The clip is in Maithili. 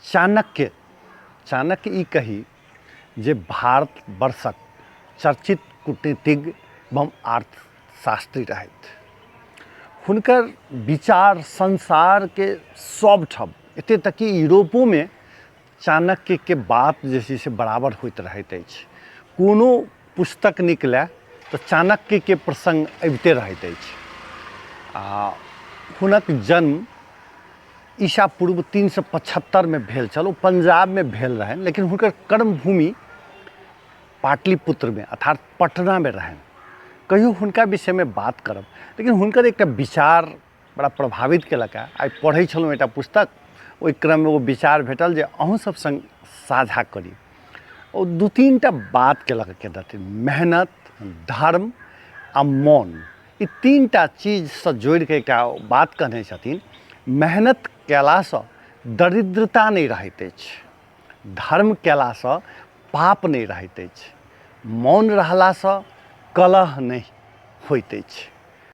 चाणक्य चाणक्य ई कही जे भारत वर्षक चर्चित कूटनीतिज्ञ एवं अर्थशास्त्री रहथि। हुनकर विचार संसार के सब ठप एते तक कि यूरोपो में चाणक्य के बात जे छै से बराबर होइत रहैत अछि। कोनो पुस्तक निकले तो चाणक्य के प्रसंग अबिते रहैत अछि। हुनक जन्म ईसा पूर्व 375 में भेल छल। पंजाब में भेल रहन, लेकिन हुनकर कर्मभूमि पाटलिपुत्र में अर्थात पटना में रहन। कहियो हुनका विषय में बात करब, लेकिन हुनकर एक विचार बड़ा प्रभावित केलक। आई पढ़ै छलहुँ एकटा पुस्तक, ओहि क्रम में वो विचार भेटल जे अहूँ सब संग साझा करी। और दू तीन टा बात केलक के रहथिन, मेहनत, धर्म आ मौन। ई तीन टा चीज से जोड़ के एकटा बात कहने छथिन, मेहनत कयलासँ दरिद्रता नहीं रहैत अछि, धर्म कयलासँ पाप नहीं रहैत अछि, मौन रहलासँ कलह नहीं होइत अछि।